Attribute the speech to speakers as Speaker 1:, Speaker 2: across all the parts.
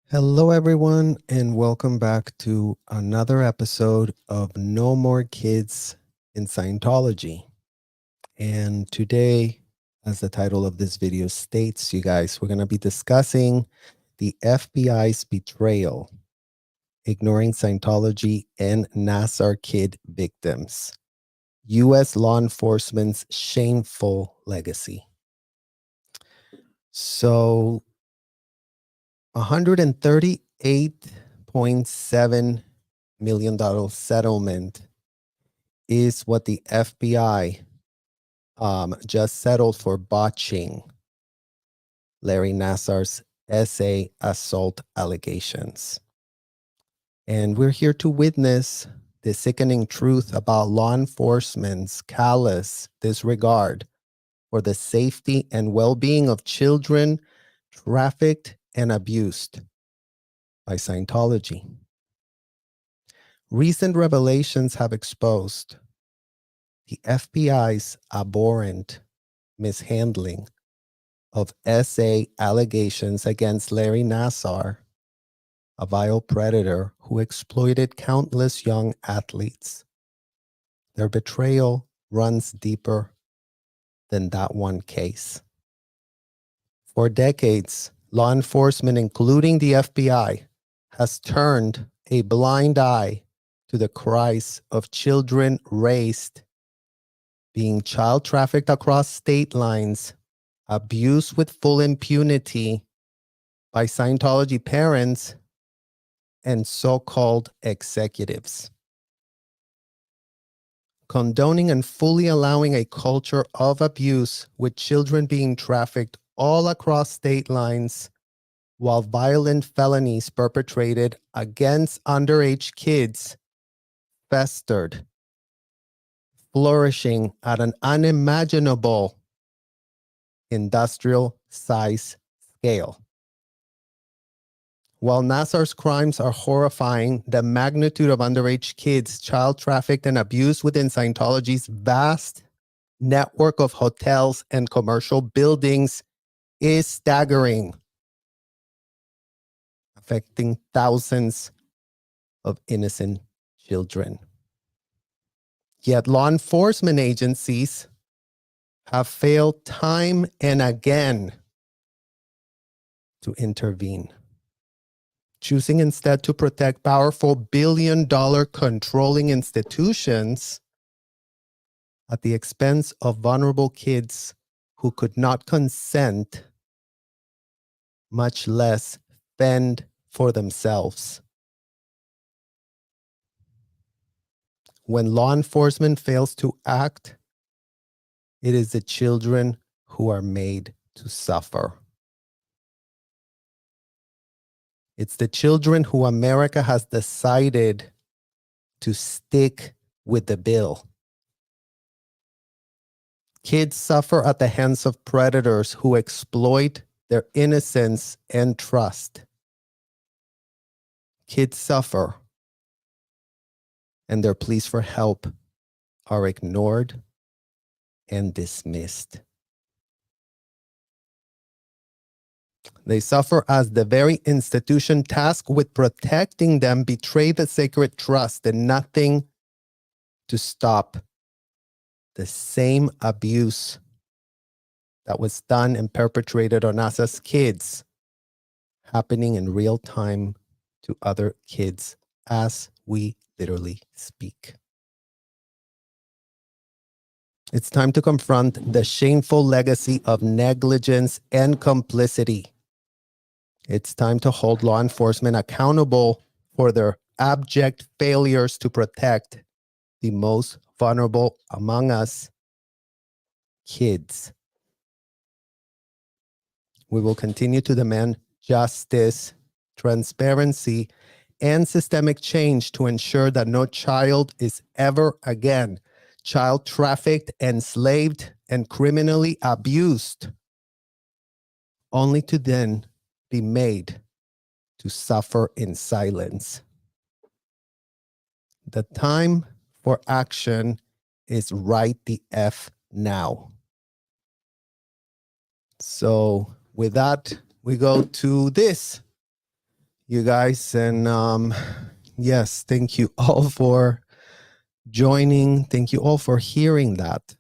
Speaker 1: Hello, everyone, and welcome back to another episode of No More Kids in Scientology. And today, as the title of this video states, you guys, we're going to be discussing the FBI's betrayal, ignoring Scientology and Nassar kid victims, U.S. law enforcement's shameful legacy. So, $138.7 million settlement is what the FBI just settled for botching Larry Nassar's SA assault allegations. And we're here to witness the sickening truth about law enforcement's callous disregard for the safety and well-being of children trafficked and abused by Scientology. Recent revelations have exposed the FBI's abhorrent mishandling of SA allegations against Larry Nassar, a vile predator who exploited countless young athletes. Their betrayal runs deeper than that one case. For decades, law enforcement, including the FBI, has turned a blind eye to the cries of children raised, being child trafficked across state lines, abused with full impunity by Scientology parents and so-called executives. Condoning and fully allowing a culture of abuse with children being trafficked all across state lines, while violent felonies perpetrated against underage kids festered, flourishing at an unimaginable industrial size scale. While Nassar's crimes are horrifying, the magnitude of underage kids child trafficked and abused within Scientology's vast network of hotels and commercial buildings is staggering, affecting thousands of innocent children. Yet law enforcement agencies have failed time and again to intervene, choosing instead to protect powerful billion-dollar controlling institutions at the expense of vulnerable kids who could not consent, much less fend for themselves. When law enforcement fails to act, it is the children who are made to suffer. It's the children who America has decided to stick with the bill. Kids suffer at the hands of predators who exploit their innocence and trust. Kids suffer, and their pleas for help are ignored and dismissed. They suffer as the very institution tasked with protecting them betray the sacred trust and nothing to stop the same abuse that was done and perpetrated on us as kids happening in real time to other kids as we literally speak. It's time to confront the shameful legacy of negligence and complicity. It's time to hold law enforcement accountable for their abject failures to protect the most vulnerable among us, kids. We will continue to demand justice, transparency, and systemic change to ensure that no child is ever again child trafficked, enslaved, and criminally abused, only to then be made to suffer in silence. The time for action is right the F now. So with that, we go to this. you guys. And yes, thank you all for joining. Thank you all for hearing that.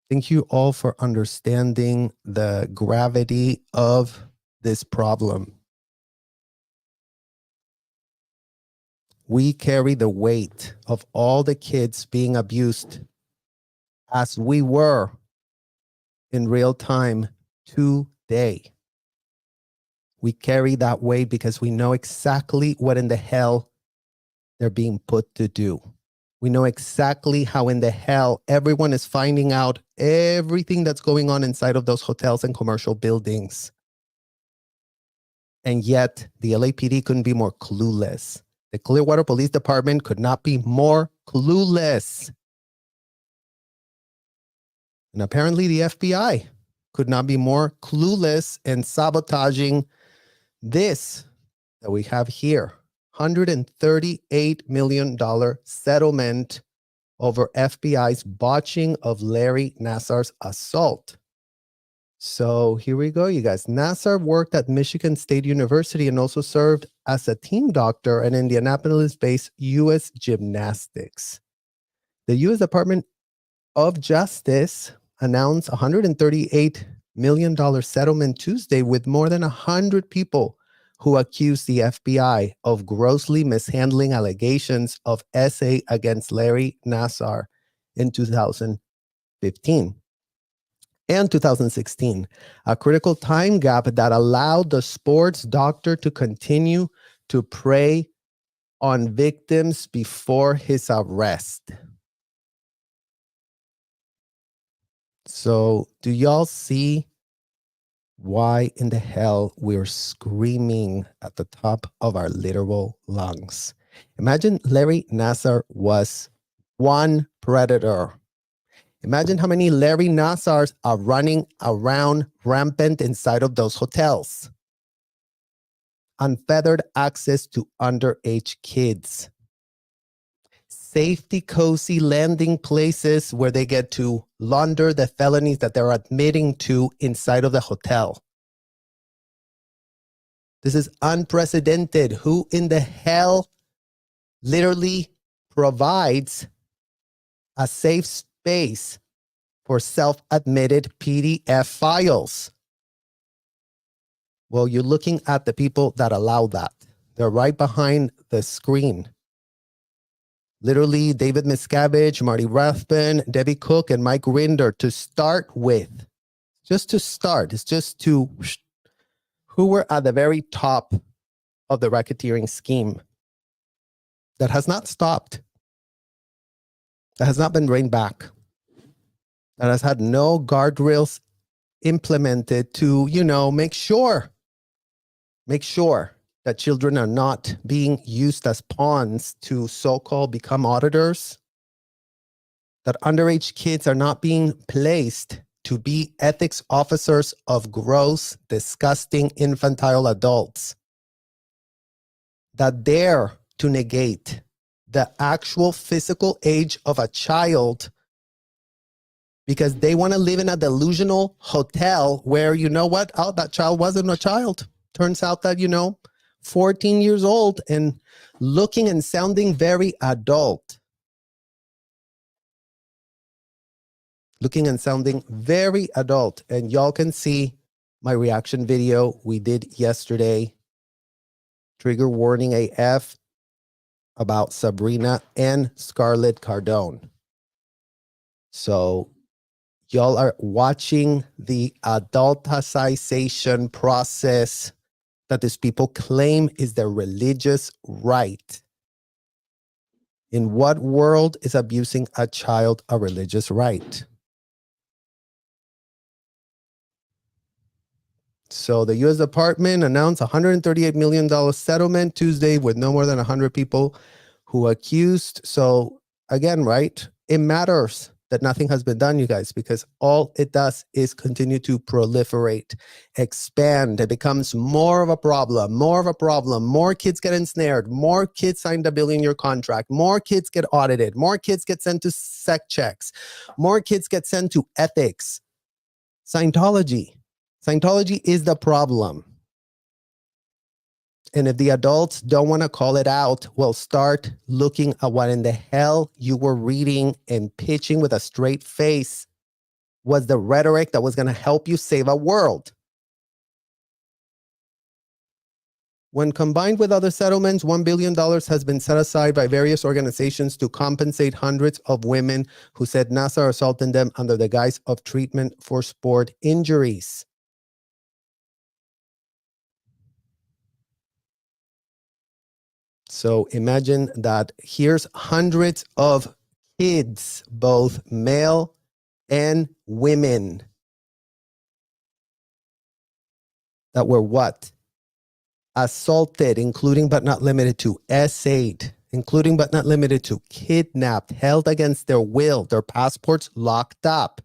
Speaker 1: Thank you all for understanding the gravity of this problem. We carry the weight of all the kids being abused as we were in real time today. We carry that weight because we know exactly what in the hell they're being put to do. We know exactly how in the hell everyone is finding out everything that's going on inside of those hotels and commercial buildings. And yet the LAPD couldn't be more clueless. The Clearwater Police Department could not be more clueless. And apparently the FBI could not be more clueless in sabotaging this that we have here. $138 million settlement over FBI's botching of Larry Nassar's assault. So here we go, you guys. Nassar worked at Michigan State University and also served as a team doctor at Indianapolis-based U.S. Gymnastics. The U.S. Department of Justice announced $138 million settlement Tuesday with more than 100 people who accused the FBI of grossly mishandling allegations of SA against Larry Nassar in 2015 and 2016, a critical time gap that allowed the sports doctor to continue to prey on victims before his arrest. So do y'all see why in the hell we're screaming at the top of our literal lungs? Imagine Larry Nassar was one predator. Imagine how many Larry Nassars are running around rampant inside of those hotels. Unfettered access to underage kids. Safety, cozy landing places where they get to launder the felonies that they're admitting to inside of the hotel. This is unprecedented. Who in the hell literally provides a safe space for self-admitted PDF files? Well, you're looking at the people that allow that. They're right behind the screen. Literally, David Miscavige, Marty Rathbun, Debbie Cook, and Mike Rinder to start with. Just to start. It's just to who were at the very top of the racketeering scheme that has not stopped, that has not been reined back, that has had no guardrails implemented to, make sure that children are not being used as pawns to so-called become auditors, that underage kids are not being placed to be ethics officers of gross, disgusting, infantile adults, that dare to negate the actual physical age of a child because they want to live in a delusional hotel where, that child wasn't a child. Turns out that, 14 years old and looking and sounding very adult. Looking and sounding very adult. And y'all can see my reaction video we did yesterday. Trigger warning AF about Sabrina and Scarlett Cardone. So y'all are watching the adulticization process that these people claim is their religious right. In what world is abusing a child a religious right? So the U.S. Department announced $138 million settlement Tuesday with no more than 100 people who accused. So again, right, it matters that nothing has been done, you guys, because all it does is continue to proliferate, expand. It becomes more of a problem, More kids get ensnared, more kids signed a billion-year contract, more kids get audited, more kids get sent to sec checks, more kids get sent to ethics. Scientology is the problem. And if the adults don't want to call it out, well, start looking at what in the hell you were reading and pitching with a straight face was the rhetoric that was going to help you save a world. When combined with other settlements, $1 billion has been set aside by various organizations to compensate hundreds of women who said Nassar assaulted them under the guise of treatment for sport injuries. So imagine that here's hundreds of kids, both male and women, that were what? Assaulted, including but not limited to S8, including but not limited to kidnapped, held against their will, their passports locked up,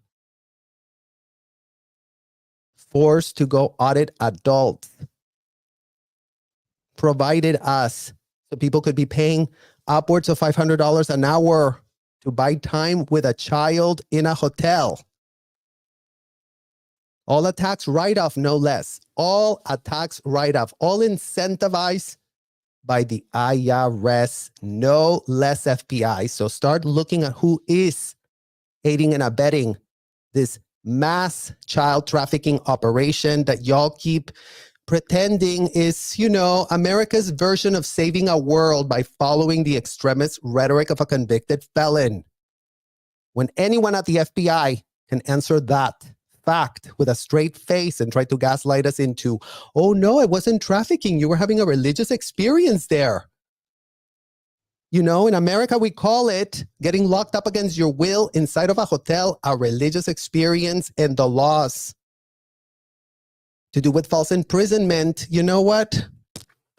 Speaker 1: forced to go audit adults, provided us so people could be paying upwards of $500 an hour to buy time with a child in a hotel. All a tax write-off, no less. All a tax write-off. All incentivized by the IRS, no less FBI. So start looking at who is aiding and abetting this mass child trafficking operation that y'all keep pretending is, you know, America's version of saving a world by following the extremist rhetoric of a convicted felon. When anyone at the FBI can answer that fact with a straight face and try to gaslight us into, oh no, it wasn't trafficking. You were having a religious experience there. You know, in America, we call it getting locked up against your will inside of a hotel, a religious experience, and the laws to do with false imprisonment. You know what?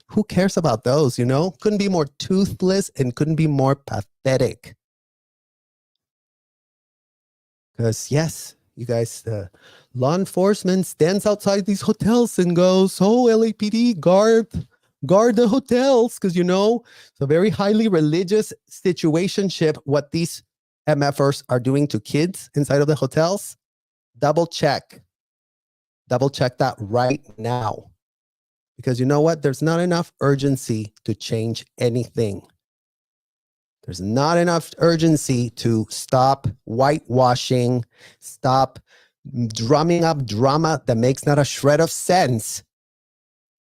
Speaker 1: Who cares about those, you know? Couldn't be more toothless and couldn't be more pathetic. Because yes, you guys, law enforcement stands outside these hotels and goes, oh, LAPD, guard the hotels. Because, you know, it's a very highly religious situationship what these MFers are doing to kids inside of the hotels. Double check that right now. Because you know what? There's not enough urgency to change anything. There's not enough urgency to stop whitewashing, stop drumming up drama that makes not a shred of sense.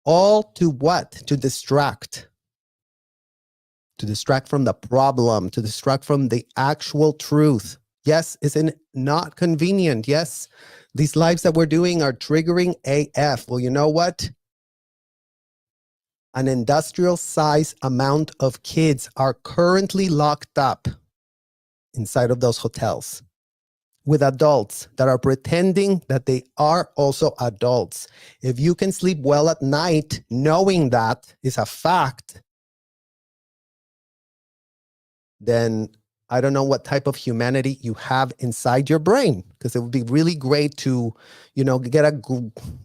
Speaker 1: All to what? To distract. To distract from the problem, to distract from the actual truth. Yes, it's not convenient. Yes, these lives that we're doing are triggering AF. Well, you know what? An industrial size amount of kids are currently locked up inside of those hotels with adults that are pretending that they are also adults. If you can sleep well at night, knowing that is a fact, then I don't know what type of humanity you have inside your brain, because it would be really great to, you know, get a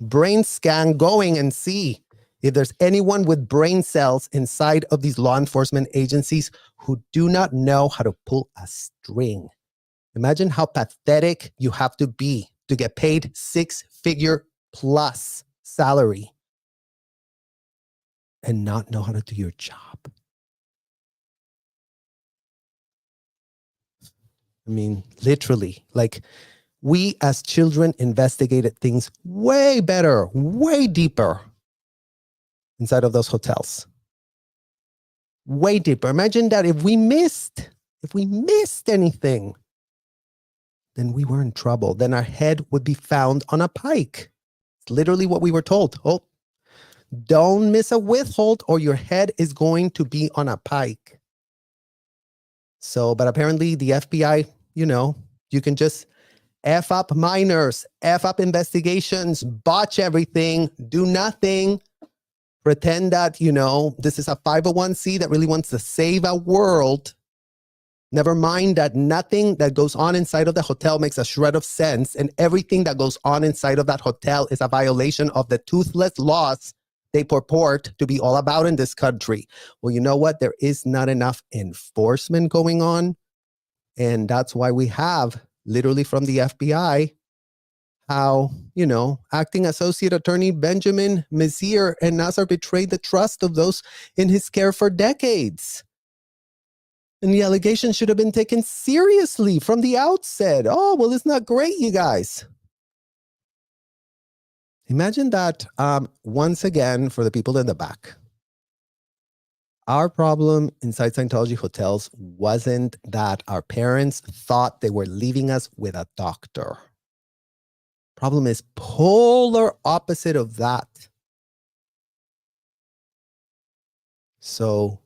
Speaker 1: brain scan going and see if there's anyone with brain cells inside of these law enforcement agencies who do not know how to pull a string. Imagine how pathetic you have to be to get paid 6-figure plus salary and not know how to do your job. I mean, literally, like we as children investigated things way better, way deeper inside of those hotels. Way deeper. Imagine that if we missed anything, then we were in trouble. Then our head would be found on a pike. It's literally what we were told. Oh, don't miss a withhold or your head is going to be on a pike. So, but apparently the FBI, you know, you can just F up minors, F up investigations, botch everything, do nothing. Pretend that, you know, this is a 501c that really wants to save a world. Never mind that nothing that goes on inside of the hotel makes a shred of sense, and everything that goes on inside of that hotel is a violation of the toothless laws they purport to be all about in this country. Well, you know what? There is not enough enforcement going on, and that's why we have, literally from the FBI, how, acting associate attorney Benjamin Messier and Nassar betrayed the trust of those in his care for decades. And the allegation should have been taken seriously from the outset. Oh, well, it's not great, you guys. Imagine that once again for the people in the back. Our problem inside Scientology hotels wasn't that our parents thought they were leaving us with a doctor. Problem is polar opposite of that. So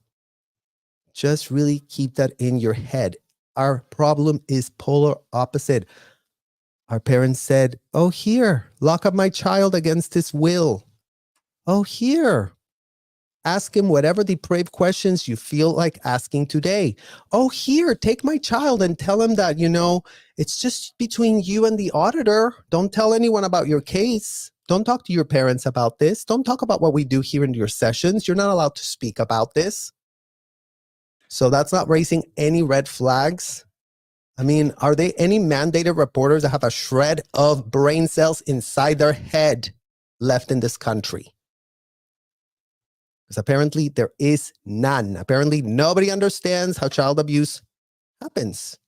Speaker 1: just really keep that in your head. Our problem is polar opposite. Our parents said, oh, here, lock up my child against his will. Oh, here, ask him whatever depraved questions you feel like asking today. Oh, here, take my child and tell him that, it's just between you and the auditor. Don't tell anyone about your case. Don't talk to your parents about this. Don't talk about what we do here in your sessions. You're not allowed to speak about this. So that's not raising any red flags. I mean, are there any mandated reporters that have a shred of brain cells inside their head left in this country? Because apparently there is none. Apparently nobody understands how child abuse happens.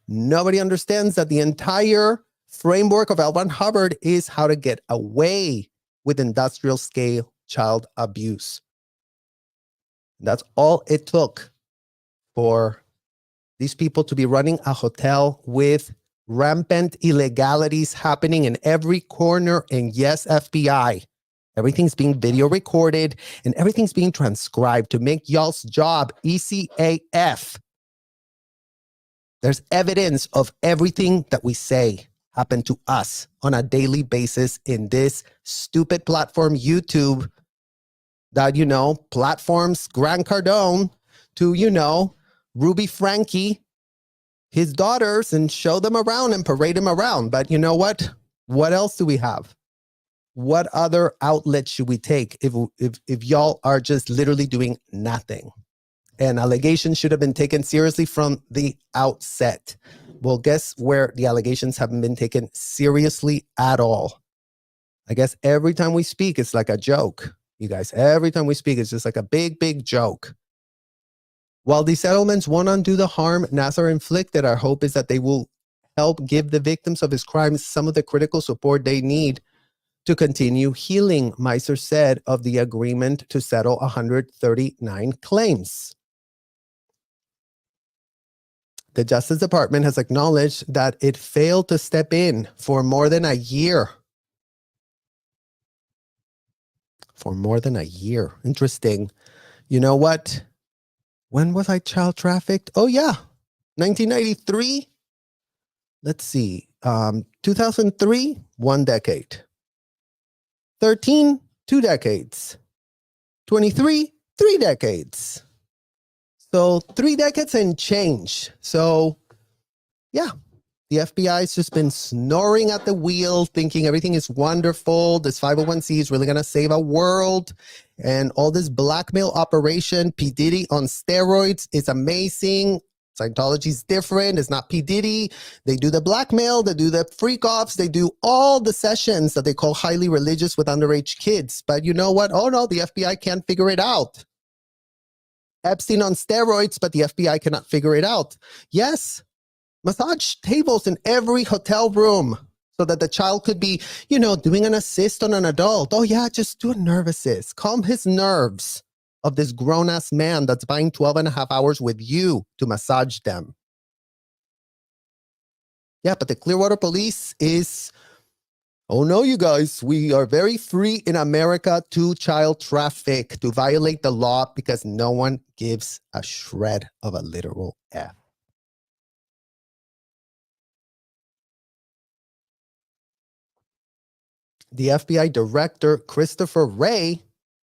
Speaker 1: Nobody understands that the entire framework of L. Ron Hubbard is how to get away with industrial scale child abuse. That's all it took for these people to be running a hotel with rampant illegalities happening in every corner. And yes, FBI, everything's being video recorded and everything's being transcribed to make y'all's job easy AF. There's evidence of everything that we say happen to us on a daily basis in this stupid platform, YouTube, that, platforms Grant Cardone to, Ruby Frankie, his daughters, and show them around and parade them around. But you know what? What else do we have? What other outlet should we take if y'all are just literally doing nothing? And allegations should have been taken seriously from the outset. Well, guess where the allegations haven't been taken seriously at all? I guess every time we speak, it's like a joke. You guys, every time we speak, it's just like a big, big joke. While these settlements won't undo the harm Nassar inflicted, our hope is that they will help give the victims of his crimes some of the critical support they need to continue healing, Meiser said of the agreement to settle 139 claims. The Justice Department has acknowledged that it failed to step in for more than a year. For more than a year. Interesting. You know what? When was I child trafficked? Oh, yeah. 1993. Let's see. 2003, 1 decade. 13, 2 decades. 23, 3 decades. So 3 decades and change. So, yeah. The FBI has just been snoring at the wheel, thinking everything is wonderful. This 501c is really going to save a world. And all this blackmail operation, P. Diddy on steroids, is amazing. Scientology is different. It's not P. Diddy. They do the blackmail. They do the freak-offs. They do all the sessions that they call highly religious with underage kids. But you know what? Oh, no, the FBI can't figure it out. Epstein on steroids, but the FBI cannot figure it out. Yes. Massage tables in every hotel room so that the child could be, doing an assist on an adult. Oh, yeah, just do a nerve assist. Calm his nerves of this grown-ass man that's buying 12 and a half hours with you to massage them. Yeah, but the Clearwater Police is, oh, no, you guys, we are very free in America to child traffic, to violate the law because no one gives a shred of a literal F. The FBI director, Christopher Wray,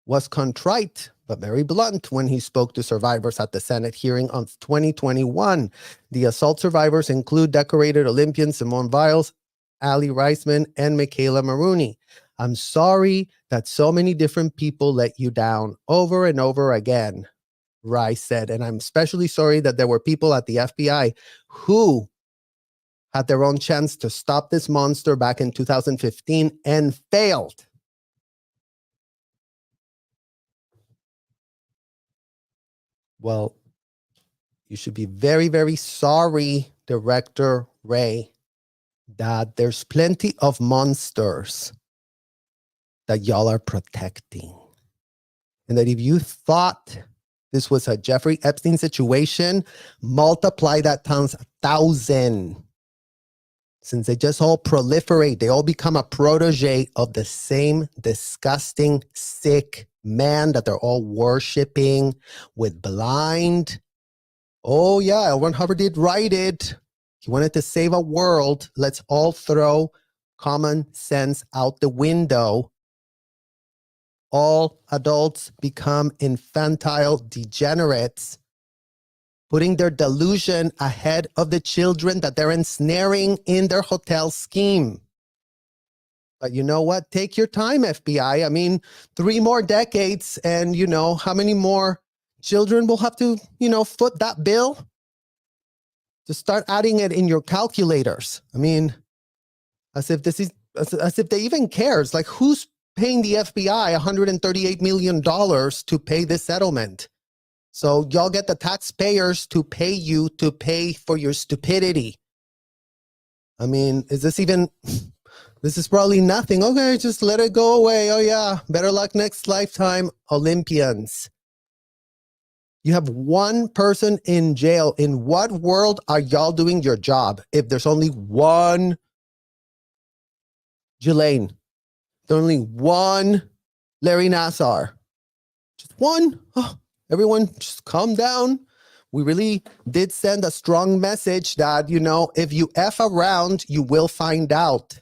Speaker 1: was contrite but very blunt when he spoke to survivors at the Senate hearing on 2021. The assault survivors include decorated Olympian Simone Biles, Ali Reisman, and Michaela Maroney. I'm sorry that so many different people let you down over and over again, Rice said, and I'm especially sorry that there were people at the FBI who had their own chance to stop this monster back in 2015 and failed. Well, you should be very, very sorry, Director Ray, that there's plenty of monsters that y'all are protecting. And that if you thought this was a Jeffrey Epstein situation, multiply that times 1,000. Since they just all proliferate, they all become a protege of the same disgusting, sick man that they're all worshiping with blind. Oh yeah, L. Ron Hubbard did write it. He wanted to save a world. Let's all throw common sense out the window. All adults become infantile degenerates, putting their delusion ahead of the children that they're ensnaring in their hotel scheme. But you know what? Take your time, FBI. I mean, 3 more decades and, how many more children will have to, foot that bill? Just start adding it in your calculators. I mean, as if they even cares. Like, who's paying the FBI $138 million to pay this settlement? So y'all get the taxpayers to pay you to pay for your stupidity. I mean, this is probably nothing. Okay, just let it go away. Oh yeah, better luck next lifetime, Olympians. You have one person in jail. In what world are y'all doing your job if there's only one Ghislaine? There's only one Larry Nassar. Just one. Oh, everyone just calm down. We really did send a strong message that, if you F around, you will find out.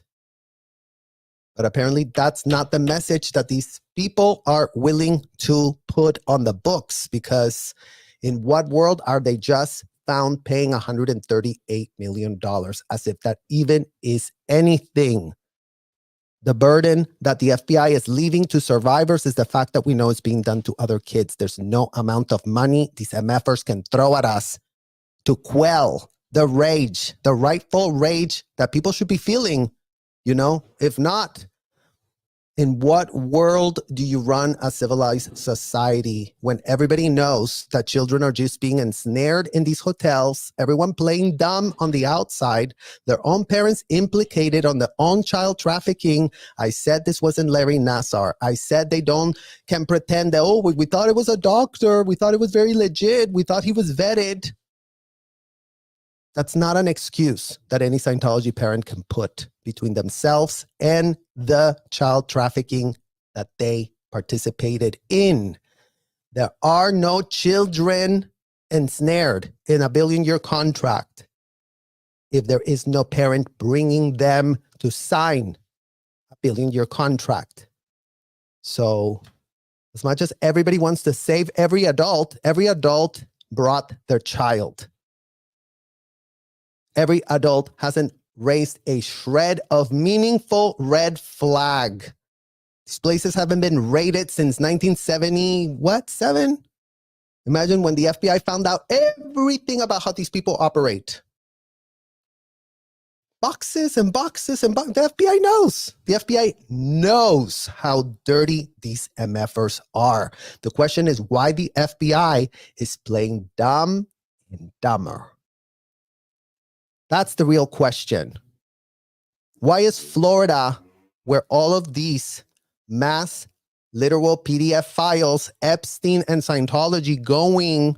Speaker 1: But apparently that's not the message that these people are willing to put on the books, because in what world are they just found paying $138 million, as if that even is anything? The burden that the FBI is leaving to survivors is the fact that we know it's being done to other kids. There's no amount of money these MFers can throw at us to quell the rage, the rightful rage that people should be feeling. If not, in what world do you run a civilized society when everybody knows that children are just being ensnared in these hotels, everyone playing dumb on the outside, their own parents implicated on their own child trafficking? I said this wasn't Larry Nassar. I said they can pretend that, we thought it was a doctor. We thought it was very legit. We thought he was vetted. That's not an excuse that any Scientology parent can put between themselves and the child trafficking that they participated in. There are no children ensnared in a billion-year contract if there is no parent bringing them to sign a billion-year contract. So as much as everybody wants to save every adult brought their child. Every adult hasn't raised a shred of meaningful red flag. These places haven't been raided since 1970, seven? Imagine when the FBI found out everything about how these people operate. Boxes and boxes and boxes. The FBI knows. The FBI knows how dirty these MFers are. The question is why the FBI is playing dumb and dumber. That's the real question. Why is Florida, where all of these mass literal PDF files, Epstein and Scientology going,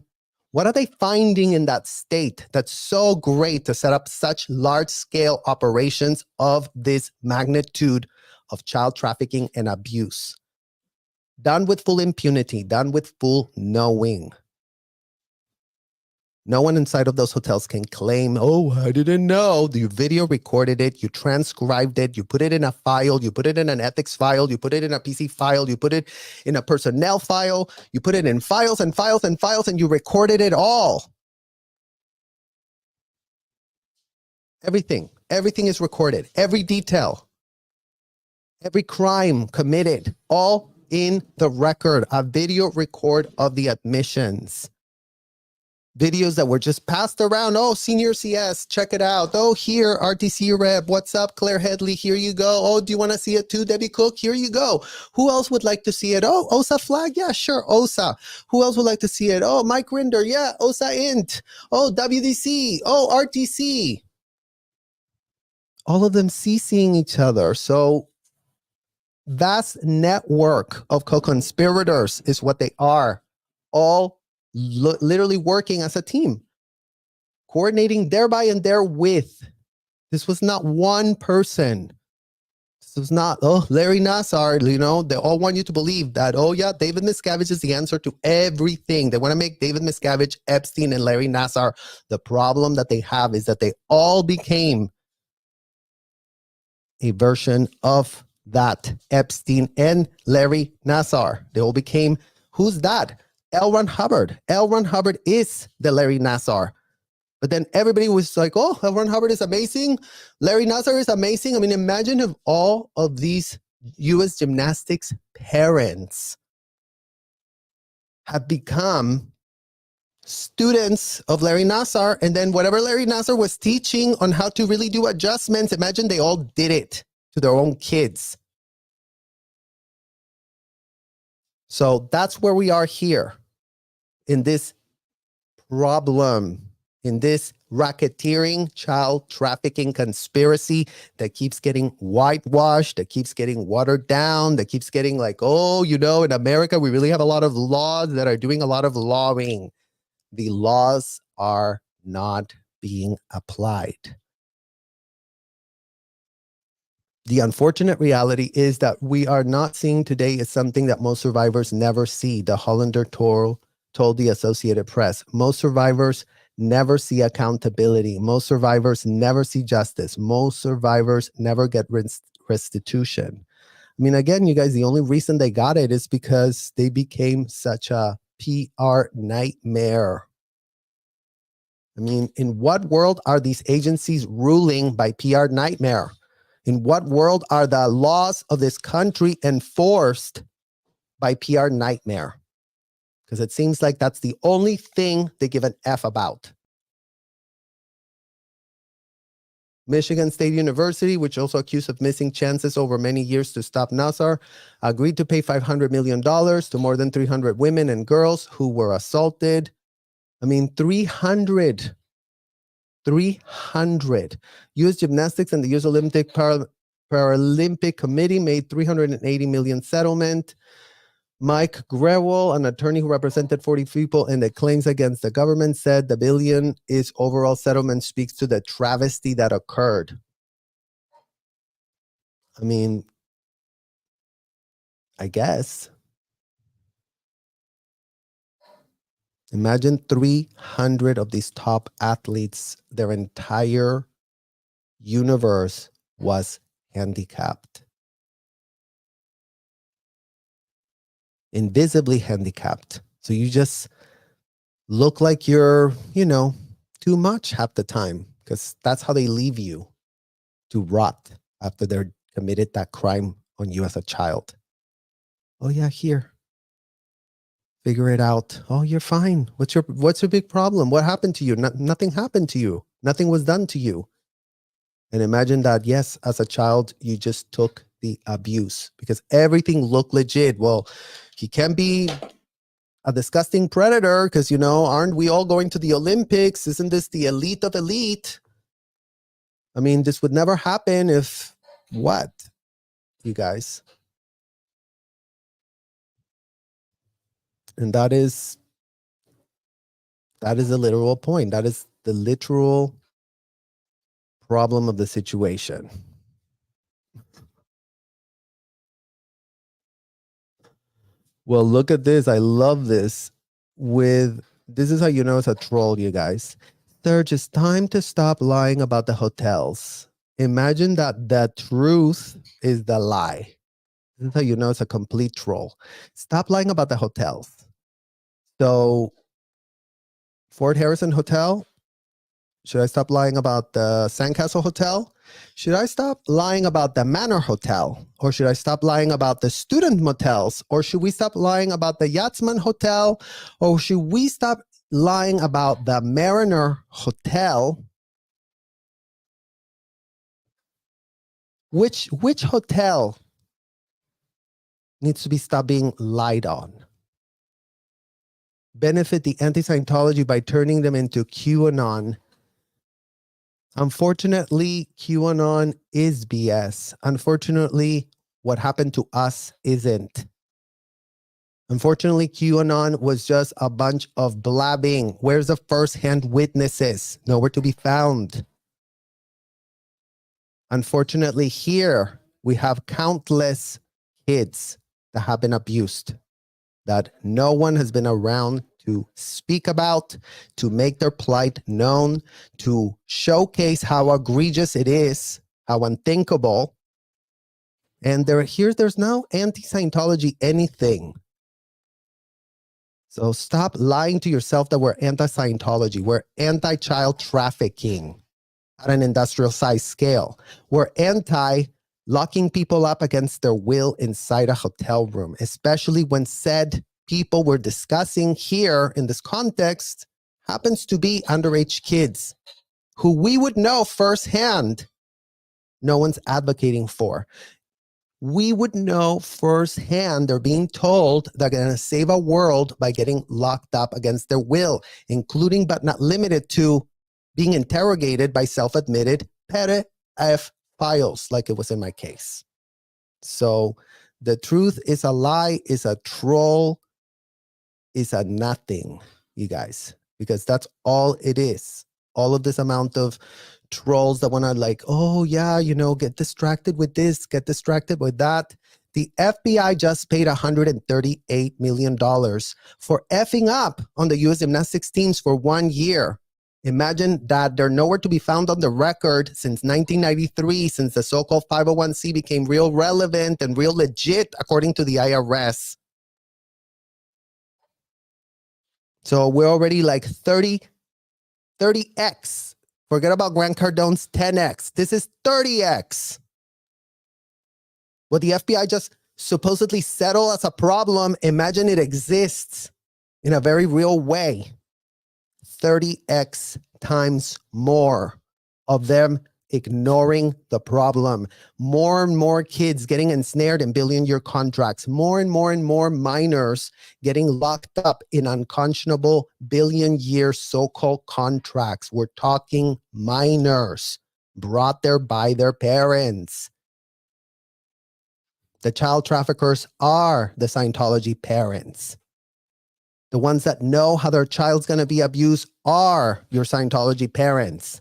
Speaker 1: what are they finding in that state that's so great to set up such large-scale operations of this magnitude of child trafficking and abuse? Done with full impunity, done with full knowing. No one inside of those hotels can claim, I didn't know. You video recorded it, you transcribed it, you put it in a file, you put it in an ethics file, you put it in a PC file, you put it in a personnel file, you put it in files and files and files, and you recorded it all. Everything is recorded. Every detail, every crime committed, all in the record, a video record of the admissions. videos that were just passed around. Oh, senior CS, check it out. Oh, here, RTC rep. What's up, Claire Headley? Here you go. Oh, do you want to see it too, Debbie Cook? Here you go. Who else would like to see it? Oh, OSA flag? Yeah, sure, OSA. Who else would like to see it? Oh, Mike Rinder. Yeah, OSA int. Oh, WDC. Oh, RTC. All of them seeing each other. So vast network of co-conspirators is what they are. All literally working as a team, coordinating thereby and therewith. This was not one person. This was not, oh, Larry Nassar, you know, they all want you to believe that, oh yeah, David Miscavige is the answer to everything. They want to make David Miscavige, Epstein, and Larry Nassar. The problem that they have is that they all became a version of that Epstein and Larry Nassar. They all became, who's that? L. Ron Hubbard. L. Ron Hubbard is the Larry Nassar. But then everybody was like, oh, L. Ron Hubbard is amazing. Larry Nassar is amazing. I mean, imagine if all of these U.S. gymnastics parents have become students of Larry Nassar, and then whatever Larry Nassar was teaching on how to really do adjustments, imagine they all did it to their own kids. So that's where we are here in this problem, in this racketeering, child trafficking conspiracy that keeps getting whitewashed, that keeps getting watered down, that keeps getting like, oh, you know, in America, we really have a lot of laws that are doing a lot of lawing. The laws are not being applied. The unfortunate reality is that we are not seeing today is something that most survivors never see. The Hollander told the Associated Press, most survivors never see accountability. Most survivors never see justice. Most survivors never get restitution. I mean, again, you guys, the only reason they got it is because they became such a PR nightmare. I mean, in what world are these agencies ruling by PR nightmare? In what world are the laws of this country enforced by PR nightmare? Because it seems like that's the only thing they give an F about. Michigan State University, which also accused of missing chances over many years to stop Nassar, agreed to pay $500 million to more than 300 women and girls who were assaulted. I mean, 300. U.S. Gymnastics and the U.S. Olympic Paralympic Committee made $380 million settlement. Mike Grewal, an attorney who represented 40 people in the claims against the government, said the billion is overall settlement speaks to the travesty that occurred. I mean, I guess. Imagine 300 of these top athletes, their entire universe was handicapped. Invisibly handicapped. So you just look like you're, you know, too much half the time, because that's how they leave you, to rot after they're committed that crime on you as a child. Oh yeah, here. Figure it out. Oh, you're fine. What's your big problem? What happened to you? Nothing happened to you. Nothing was done to you. And imagine that, yes, as a child, you just took the abuse because everything looked legit. Well, he can't be a disgusting predator because, you know, aren't we all going to the Olympics? Isn't this the elite of elite? I mean, this would never happen if what, you guys? And that is the literal point. That is the literal problem of the situation. Well, look at this. I love this. This is how you know it's a troll, you guys. Serge, it's time to stop lying about the hotels. Imagine that the truth is the lie. This is how you know it's a complete troll. Stop lying about the hotels. So, Fort Harrison Hotel, should I stop lying about the Sandcastle Hotel? Should I stop lying about the Manor Hotel? Or should I stop lying about the student motels? Or should we stop lying about the Yachtsman Hotel? Or should we stop lying about the Mariner Hotel. Which hotel needs to be stopped being lied on? Benefit the anti-Scientology by turning them into QAnon. Unfortunately, QAnon is BS. Unfortunately, what happened to us isn't. Unfortunately, QAnon was just a bunch of blabbing. Where's the first-hand witnesses? Nowhere to be found. Unfortunately, here we have countless kids that have been abused, that no one has been around to speak about, to make their plight known, to showcase how egregious it is, how unthinkable. And there's no anti-Scientology anything. So stop lying to yourself that we're anti-Scientology. We're anti-child trafficking at an industrial size scale. We're anti-locking people up against their will inside a hotel room, especially when said people we're discussing here in this context happens to be underage kids who we would know firsthand no one's advocating for. We would know firsthand they're being told they're going to save a world by getting locked up against their will, including but not limited to being interrogated by self-admitted pedophiles, like it was in my case. So the truth is a lie, is a troll, is a nothing, you guys, because that's all it is. All of this amount of trolls that want to like, oh yeah, get distracted with this, get distracted with that. The FBI just paid $138 million for effing up on the U.S. gymnastics teams for 1 year. Imagine that they're nowhere to be found on the record since 1993, since the so-called 501c became real relevant and real legit, according to the IRS. So we're already like 30x. Forget about Grant Cardone's 10x. This is 30x. What the FBI just supposedly settled as a problem, imagine it exists in a very real way. 30x times more of them ignoring the problem. More and more kids getting ensnared in billion-year contracts. More and more minors getting locked up in unconscionable billion-year so-called contracts. We're talking minors brought there by their parents. The child traffickers are the Scientology parents. The ones that know how their child's going to be abused are your Scientology parents.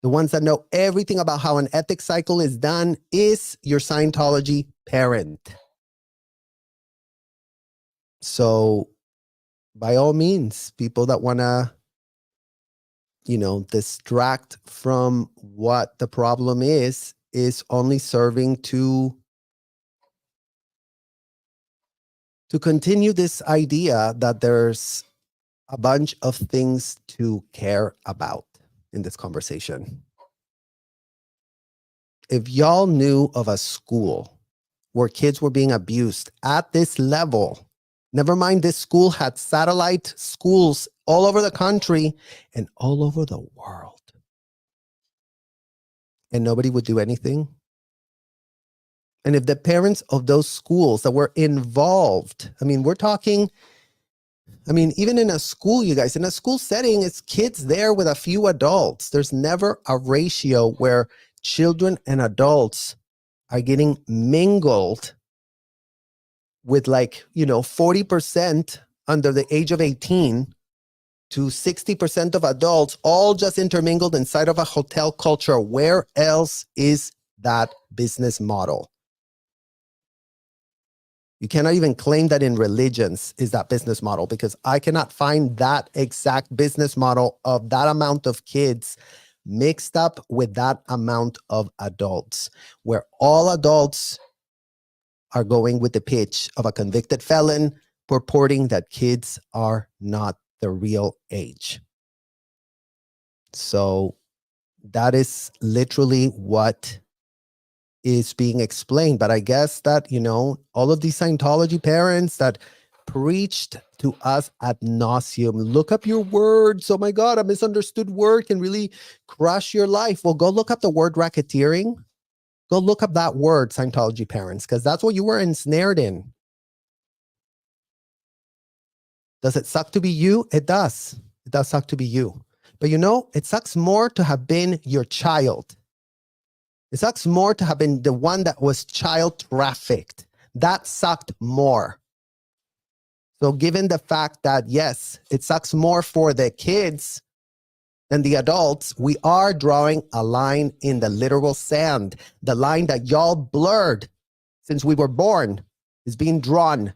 Speaker 1: The ones that know everything about how an ethics cycle is done is your Scientology parent. So by all means, people that want to, distract from what the problem is only serving to continue this idea that there's a bunch of things to care about in this conversation. If y'all knew of a school where kids were being abused at this level, never mind this school had satellite schools all over the country and all over the world, and nobody would do anything. And if the parents of those schools that were involved, we're talking, even in a school, you guys, in a school setting, it's kids there with a few adults. There's never a ratio where children and adults are getting mingled with 40% under the age of 18 to 60% of adults, all just intermingled inside of a hotel culture. Where else is that business model? You cannot even claim that in religions is that business model, because I cannot find that exact business model of that amount of kids mixed up with that amount of adults, where all adults are going with the pitch of a convicted felon purporting that kids are not the real age. So that is literally what is being explained. But I guess that, all of these Scientology parents that preached to us ad nauseum. Look up your words. Oh my God, a misunderstood word can really crush your life. Well, go look up the word racketeering. Go look up that word, Scientology parents, because that's what you were ensnared in. Does it suck to be you? It does. It does suck to be you. But you know, it sucks more to have been your child. It sucks more to have been the one that was child trafficked. That sucked more. So given the fact that, yes, it sucks more for the kids than the adults, we are drawing a line in the literal sand. The line that y'all blurred since we were born is being drawn.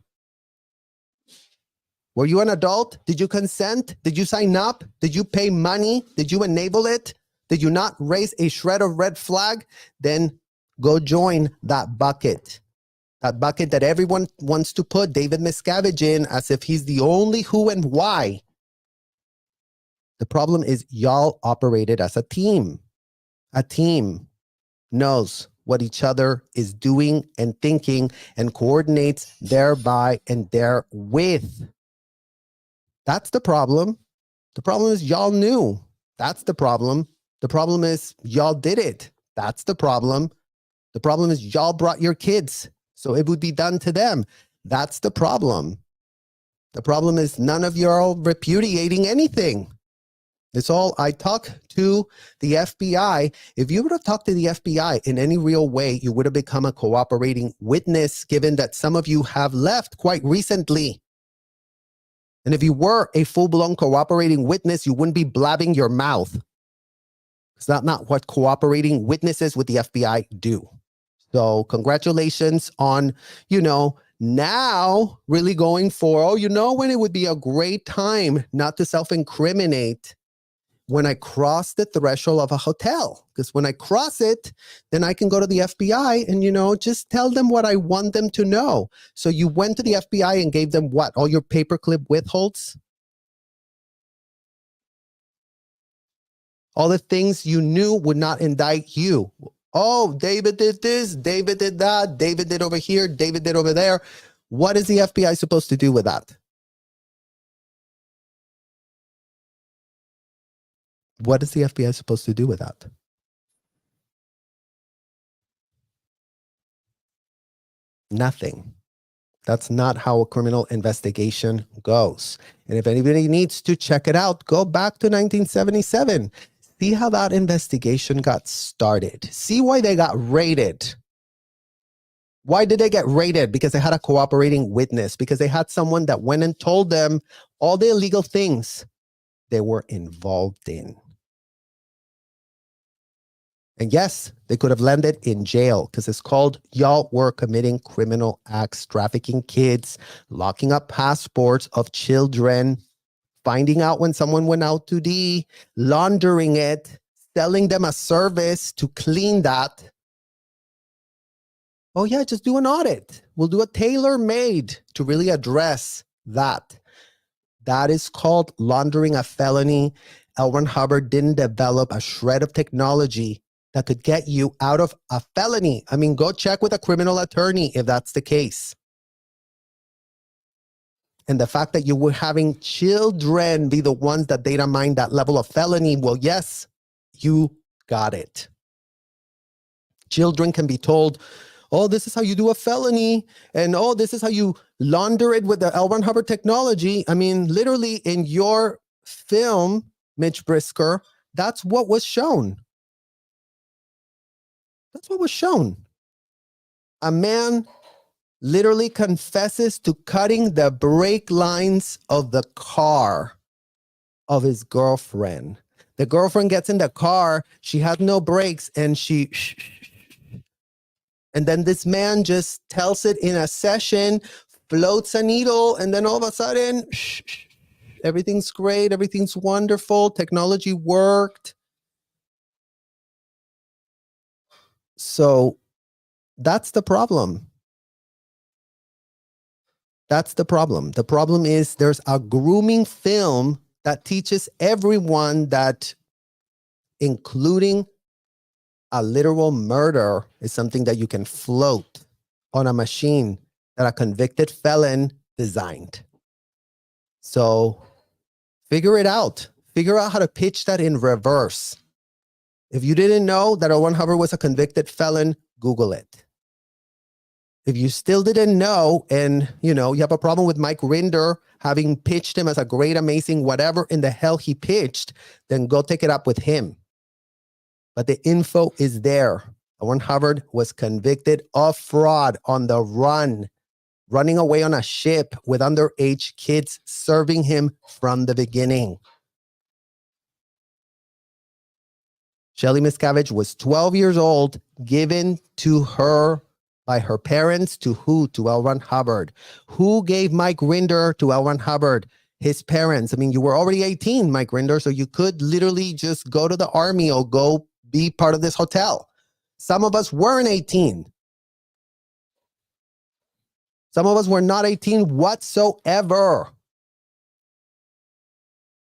Speaker 1: Were you an adult? Did you consent? Did you sign up? Did you pay money? Did you enable it? Did you not raise a shred of red flag? Then go join that bucket. That bucket that everyone wants to put David Miscavige in as if he's the only who and why. The problem is y'all operated as a team. A team knows what each other is doing and thinking and coordinates thereby and therewith. That's the problem. The problem is y'all knew. That's the problem. The problem is y'all did it. That's the problem. The problem is y'all brought your kids, so it would be done to them. That's the problem. The problem is none of y'all repudiating anything. It's all, I talk to the FBI. If you would have talked to the FBI in any real way, you would have become a cooperating witness, given that some of you have left quite recently. And if you were a full-blown cooperating witness, you wouldn't be blabbing your mouth. It's not what cooperating witnesses with the FBI do. So congratulations on, now really going for, when it would be a great time not to self-incriminate when I cross the threshold of a hotel. Because when I cross it, then I can go to the FBI and, just tell them what I want them to know. So you went to the FBI and gave them what? All your paperclip withholds? All the things you knew would not indict you. Oh, David did this, David did that, David did over here, David did over there. What is the FBI supposed to do with that? What is the FBI supposed to do with that? Nothing. That's not how a criminal investigation goes. And if anybody needs to check it out, go back to 1977. See how that investigation got started. See why they got raided. Why did they get raided? Because they had a cooperating witness. Because they had someone that went and told them all the illegal things they were involved in. And yes, they could have landed in jail because it's called y'all were committing criminal acts, trafficking kids, locking up passports of children, finding out when someone went out to D, laundering it, selling them a service to clean that. Oh yeah, just do an audit. We'll do a tailor-made to really address that. That is called laundering a felony. L. Ron Hubbard didn't develop a shred of technology that could get you out of a felony. I mean, go check with a criminal attorney if that's the case. And the fact that you were having children be the ones that data mine that level of felony, well, yes, you got it. Children can be told, oh, this is how you do a felony, and oh, this is how you launder it with the L. Ron Hubbard technology. I mean, literally in your film, Mitch Brisker, that's what was shown. That's what was shown. A man literally confesses to cutting the brake lines of the car of his girlfriend. The girlfriend gets in the car, she has no brakes, and and then this man just tells it in a session, floats a needle, and then all of a sudden, everything's great, everything's wonderful, technology worked. So that's the problem. That's the problem. The problem is there's a grooming film that teaches everyone that including a literal murder is something that you can float on a machine, that a convicted felon designed. So figure it out. Figure out how to pitch that in reverse. If you didn't know that L. Ron Hubbard was a convicted felon, Google it. If you still didn't know, and you have a problem with Mike Rinder having pitched him as a great, amazing, whatever in the hell he pitched, then go take it up with him. But the info is there. L. Ron Hubbard was convicted of fraud on the run, running away on a ship with underage kids serving him from the beginning. Shelly Miscavige was 12 years old, given to her by her parents to who? To L. Ron Hubbard. Who gave Mike Rinder to L. Ron Hubbard? His parents. I mean, you were already 18, Mike Rinder, so you could literally just go to the army or go be part of this hotel. Some of us weren't 18. Some of us were not 18 whatsoever.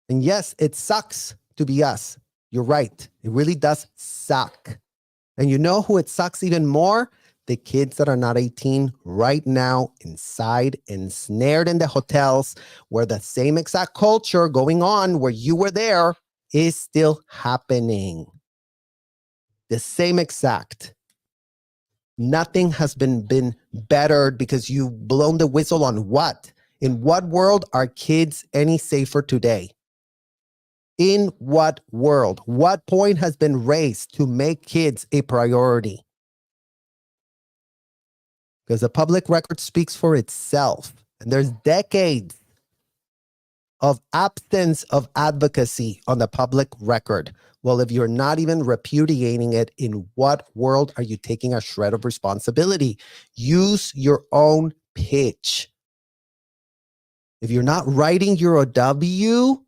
Speaker 1: And yes, it sucks to be us. You're right. It really does suck. And you know who it sucks even more? The kids that are not 18 right now inside, ensnared in the hotels where the same exact culture going on where you were there is still happening. The same exact. Nothing has been bettered because you've blown the whistle on what? In what world are kids any safer today? In what world? What point has been raised to make kids a priority? Because the public record speaks for itself. And there's decades of absence of advocacy on the public record. Well, if you're not even repudiating it, in what world are you taking a shred of responsibility? Use your own pitch. If you're not writing your OW,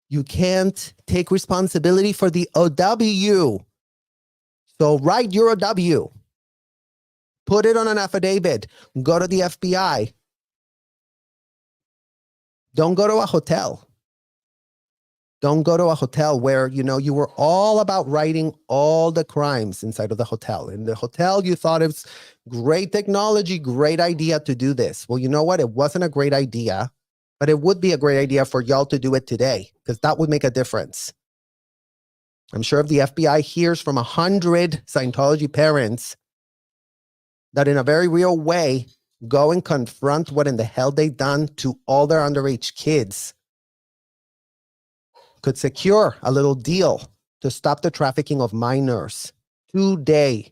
Speaker 1: you can't take responsibility for the OW. So write your OW. Put it on an affidavit. Go to the FBI. Don't go to a hotel. Don't go to a hotel where, you were all about writing all the crimes inside of the hotel. In the hotel, you thought it was great technology, great idea to do this. Well, you know what? It wasn't a great idea, but it would be a great idea for y'all to do it today because that would make a difference. I'm sure if the FBI hears from 100 Scientology parents that in a very real way go and confront what in the hell they've done to all their underage kids, could secure a little deal to stop the trafficking of minors today.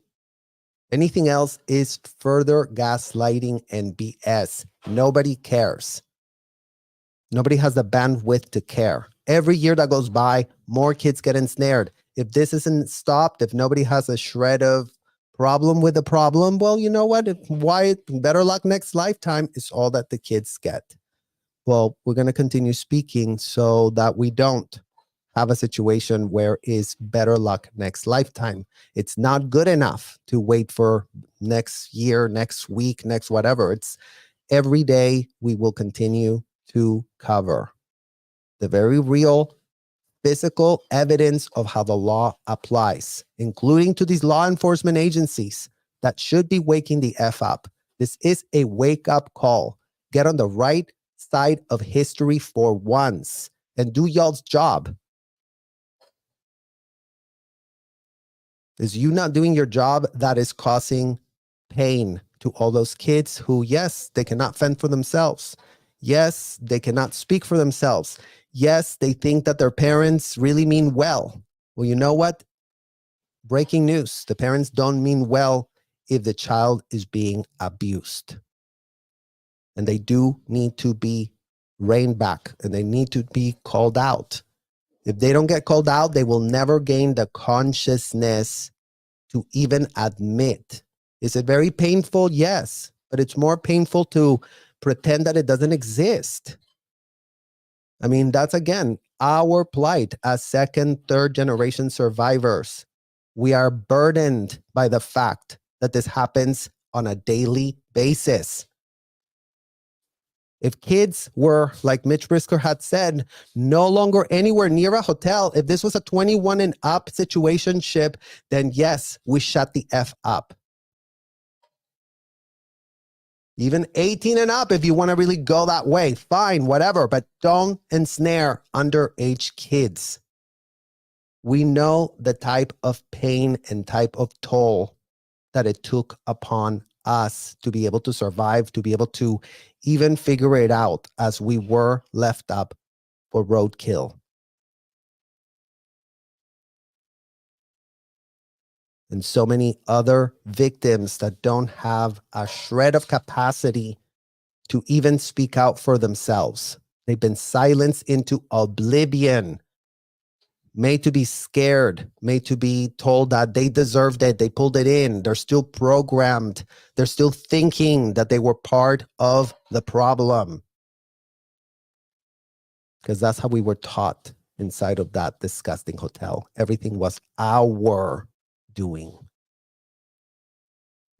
Speaker 1: Anything else is further gaslighting and BS. Nobody cares. Nobody has the bandwidth to care. Every year that goes by, more kids get ensnared. If this isn't stopped, if nobody has a shred of problem with the problem, well, you know what? Why better luck next lifetime is all that the kids get. Well, we're going to continue speaking so that we don't have a situation where it's better luck next lifetime. It's not good enough to wait for next year, next week, next whatever. It's every day we will continue to cover the very real physical evidence of how the law applies, including to these law enforcement agencies that should be waking the F up. This is a wake-up call. Get on the right side of history for once and do y'all's job. Is you not doing your job that is causing pain to all those kids who, yes, they cannot fend for themselves. Yes, they cannot speak for themselves. Yes, they think that their parents really mean well. Well, you know what? Breaking news. The parents don't mean well if the child is being abused. And they do need to be reined back and they need to be called out. If they don't get called out, they will never gain the consciousness to even admit. Is it very painful? Yes, but it's more painful to pretend that it doesn't exist. I mean, that's again, our plight as second, third generation survivors. We are burdened by the fact that this happens on a daily basis. If kids were, like Mitch Brisker had said, no longer anywhere near a hotel, if this was a 21 and up situationship, then yes, we shut the F up. Even 18 and up, if you want to really go that way, fine, whatever, but don't ensnare underage kids. We know the type of pain and type of toll that it took upon us to be able to survive, to be able to even figure it out as we were left up for roadkill. And so many other victims that don't have a shred of capacity to even speak out for themselves. They've been silenced into oblivion, made to be scared, made to be told that they deserved it, they pulled it in, they're still programmed, they're still thinking that they were part of the problem. Because that's how we were taught inside of that disgusting hotel. Everything was our doing.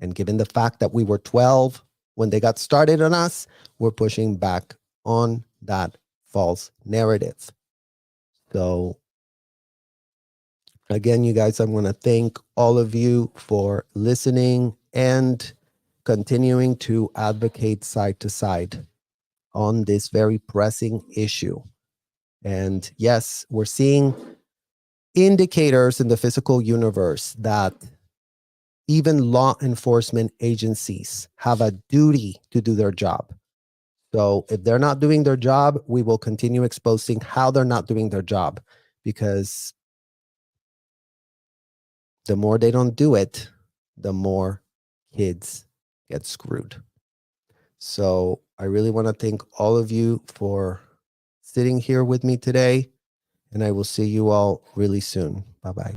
Speaker 1: And given the fact that we were 12 when they got started on us, we're pushing back on that false narrative. So again, you guys, I want to thank all of you for listening and continuing to advocate side to side on this very pressing issue. And yes, we're seeing indicators in the physical universe that even law enforcement agencies have a duty to do their job. So if they're not doing their job, we will continue exposing how they're not doing their job, because the more they don't do it, the more kids get screwed. So I really want to thank all of you for sitting here with me today, and I will see you all really soon. Bye-bye.